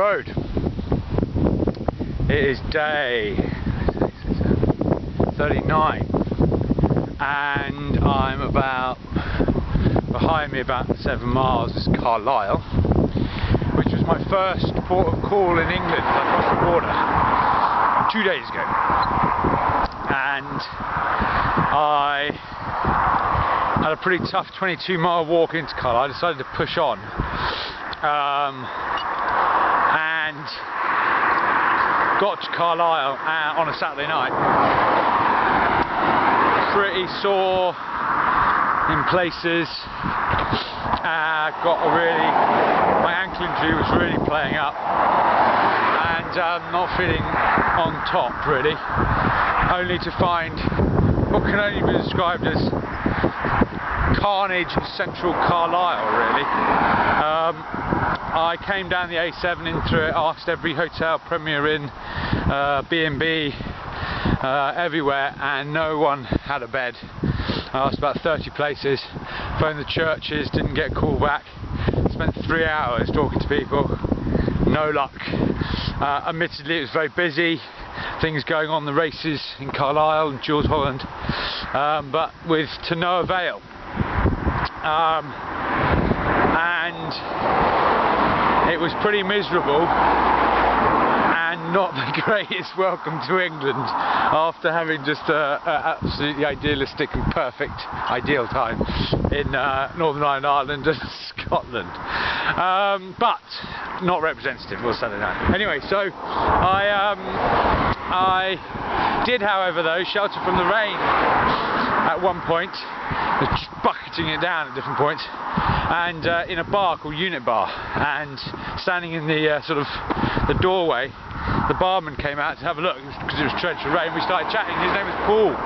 road. It is day 39 and I'm behind me about 7 miles is Carlisle, which was my first port of call in England as I crossed the border 2 days ago. And I had a pretty tough 22-mile walk into Carlisle. I decided to push on and got to Carlisle on a Saturday night. Pretty sore in places. My ankle injury was really playing up, and not feeling on top really. Only to find what can only be described as carnage in central Carlisle really. I came down the A7 in through it, asked every hotel, Premier Inn, B&B, everywhere, and no one had a bed. I asked about 30 places, phoned the churches, didn't get a call back. Spent 3 hours talking to people, no luck. Admittedly it was very busy, things going on, the races in Carlisle and Jules Holland, but to no avail. And it was pretty miserable and not the greatest welcome to England after having just an absolutely idealistic and perfect ideal time in Northern Ireland and Scotland, but not representative for Saturday night. Anyway, so I did, however, though, shelter from the rain at one point, bucketing it down at different points, and in a bar called Unit Bar, and standing in the the doorway, the barman came out to have a look because it was torrential rain. We started chatting. His name was Paul.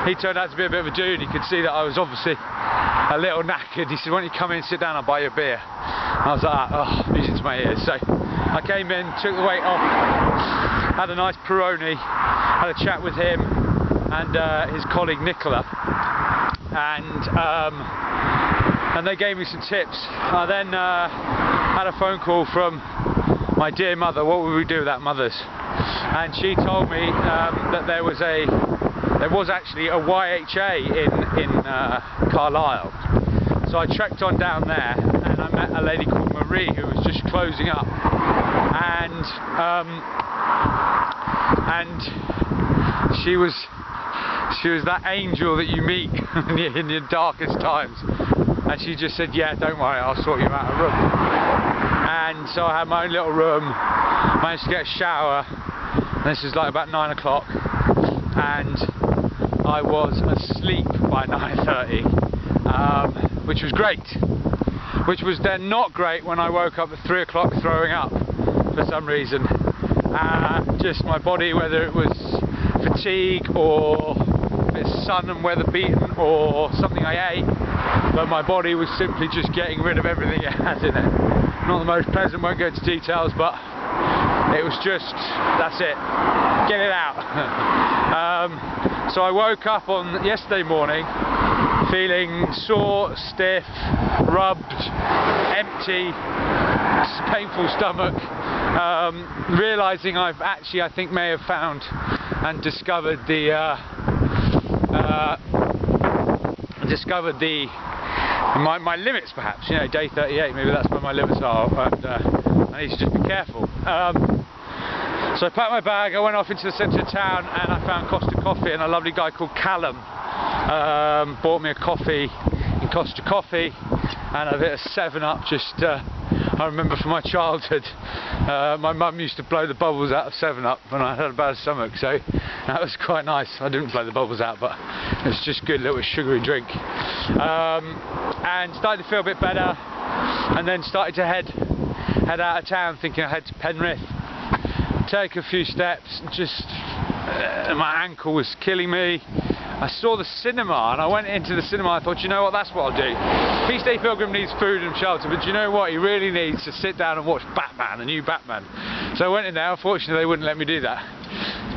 He turned out to be a bit of a dude. He could see that I was obviously a little knackered. He said, "Why don't you come in and sit down, I'll buy you a beer." I was like, oh, music to my ears. So I came in, took the weight off, had a nice Peroni, had a chat with him and his colleague Nicola, and they gave me some tips. I then had a phone call from my dear mother. What would we do without mothers? And she told me that there was actually a YHA in Carlisle. So I trekked on down there and I met a lady called Marie who was just closing up, and she was that angel that you meet in your darkest times, and she just said, "Yeah, don't worry, I'll sort you out a room." And so I had my own little room, managed to get a shower. This was like about 9 o'clock, and I was asleep by 9:30, which was great. Which was then not great when I woke up at 3 o'clock throwing up for some reason. Just my body, whether it was fatigue or a bit sun and weather beaten or something I ate, but my body was simply just getting rid of everything it had in it. Not the most pleasant, won't go into details, but it was just, that's it, get it out. So I woke up on yesterday morning feeling sore, stiff, rubbed, empty, painful stomach, realising I think may have found and discovered my limits, perhaps. You know, day 38, maybe that's where my limits are, and I need to just be careful. So I packed my bag, I went off into the centre of town, and I found Costa Coffee, and a lovely guy called Callum bought me a coffee in Costa Coffee and a bit of 7-Up. I remember from my childhood, my mum used to blow the bubbles out of 7-Up when I had a bad stomach, so that was quite nice. I didn't blow the bubbles out, but it was just a good little sugary drink. And started to feel a bit better, and then started to head out of town, thinking I head to Penrith, take a few steps, and just my ankle was killing me. I saw the cinema, and I went into the cinema. I thought, you know what, that's what I'll do. Peace Day Pilgrim needs food and shelter, but you know what, he really needs to sit down and watch Batman, the new Batman. So I went in there. Unfortunately they wouldn't let me do that,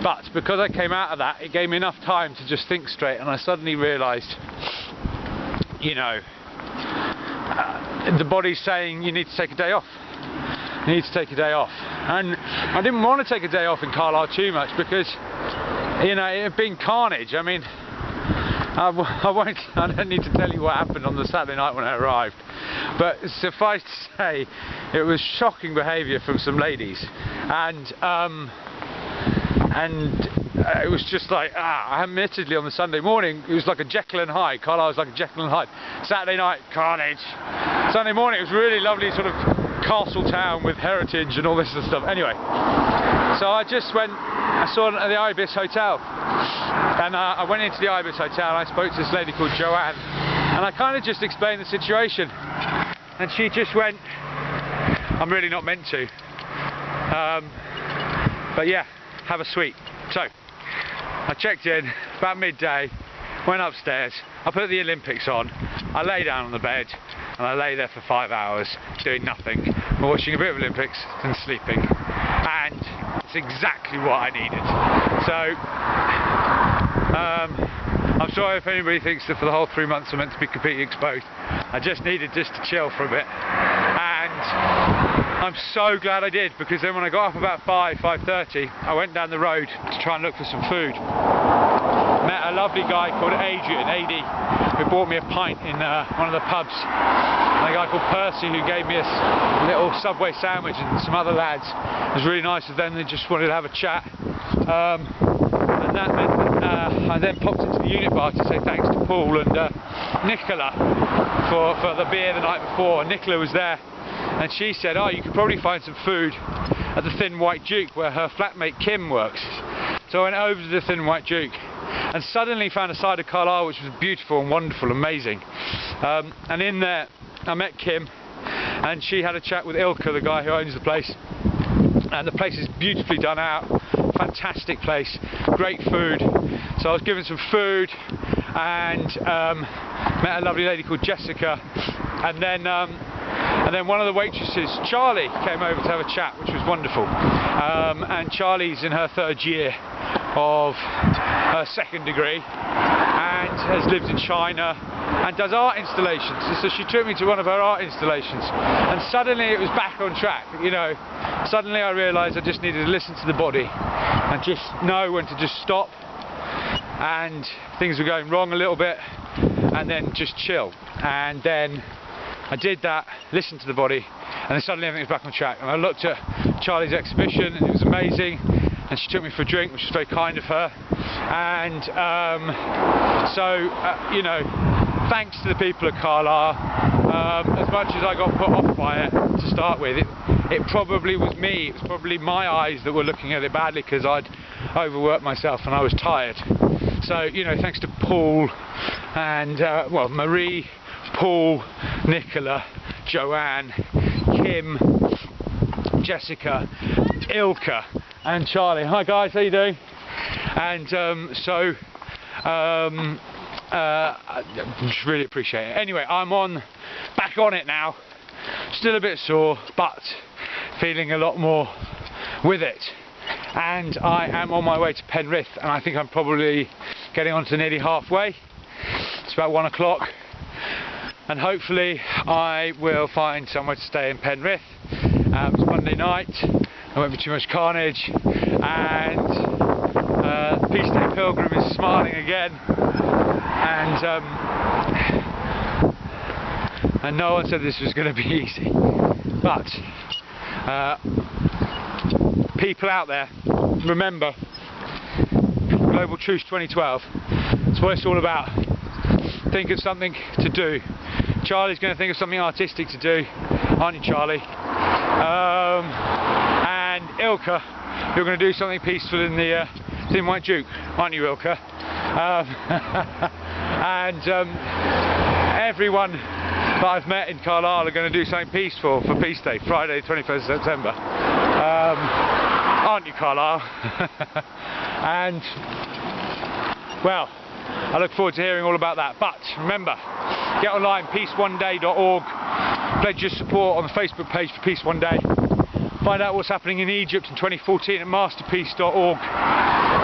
but because I came out of that, it gave me enough time to just think straight, and I suddenly realised, you know, the body's saying you need to take a day off. you need to take a day off. And I didn't want to take a day off in Carlisle too much because, you know, it had been carnage. I mean, I don't need to tell you what happened on the Saturday night when I arrived, but suffice to say, it was shocking behaviour from some ladies, and it was just like, admittedly on the Sunday morning, it was like a Jekyll and Hyde. Carlisle was like a Jekyll and Hyde. Saturday night, carnage. Sunday morning, it was really lovely, sort of castle town with heritage and all this sort of stuff. Anyway, so I just went, I saw the Ibis Hotel, and I went into the Ibis Hotel and I spoke to this lady called Joanne, and I kind of just explained the situation, and she just went, I'm really not meant to, but yeah, have a suite. So I checked in about midday, went upstairs, I put the Olympics on, I lay down on the bed, and I lay there for 5 hours doing nothing, watching a bit of Olympics and sleeping, and it's exactly what I needed. So I'm sorry if anybody thinks that for the whole 3 months I'm meant to be completely exposed. I just needed just to chill for a bit, and I'm so glad I did, because then when I got up about 5:30, I went down the road to try and look for some food. Met a lovely guy called Adrian, AD, who bought me a pint in one of the pubs, and a guy called Percy who gave me a little Subway sandwich, and some other lads. It was really nice of them, they just wanted to have a chat. And that meant I then popped into the unit bar to say thanks to Paul and Nicola for the beer the night before. Nicola was there, and she said, oh, you could probably find some food at the Thin White Duke where her flatmate Kim works. So I went over to the Thin White Duke and suddenly found a side of Carlisle which was beautiful and wonderful, amazing. And in there I met Kim, and she had a chat with Ilka, the guy who owns the place, and the place is beautifully done out, fantastic place, great food. So I was given some food and met a lovely lady called Jessica, and then one of the waitresses, Charlie, came over to have a chat, which was wonderful. And Charlie's in her 3rd year of her 2nd degree and has lived in China and does art installations. So she took me to one of her art installations, and suddenly it was back on track. You know, suddenly I realised I just needed to listen to the body and just know when to just stop, and things were going wrong a little bit, and then just chill. And then I did that, listened to the body, and then suddenly everything was back on track. And I looked at Charlie's exhibition, and it was amazing, and she took me for a drink, which was very kind of her. And you know, thanks to the people of Carlisle. As much as I got put off by it to start with, it probably was me, it was probably my eyes that were looking at it badly, because I'd overworked myself and I was tired. So, you know, thanks to Paul and, well, Marie, Paul, Nicola, Joanne, Kim, Jessica, Ilka and Charlie. Hi guys, how you doing? And I just really appreciate it. Anyway, I'm back on it now. Still a bit sore, but feeling a lot more with it. And I am on my way to Penrith, and I think I'm probably getting on to nearly halfway. It's about 1 o'clock. And hopefully I will find somewhere to stay in Penrith. It's Monday night, there won't be too much carnage, and Peace Day Pilgrim is smiling again, and no one said this was going to be easy, but people out there, remember, Global Truce 2012, that's what it's all about. Think of something to do. Charlie's going to think of something artistic to do, aren't you, Charlie? And Ilka, you're going to do something peaceful in the Thin White Duke, aren't you, Ilka? Everyone that I've met in Carlisle are going to do something peaceful for Peace Day, Friday 21st September. Aren't you, Carlisle? And, well, I look forward to hearing all about that. But remember, get online, peaceoneday.org, pledge your support on the Facebook page for Peace One Day. Find out what's happening in Egypt in 2014 at masterpeace.org.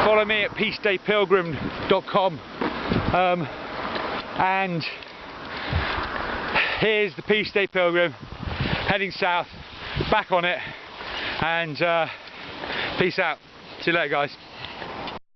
Follow me at peacedaypilgrim.com. And here's the Peace Day Pilgrim heading south back on it, and peace out. See you later, guys.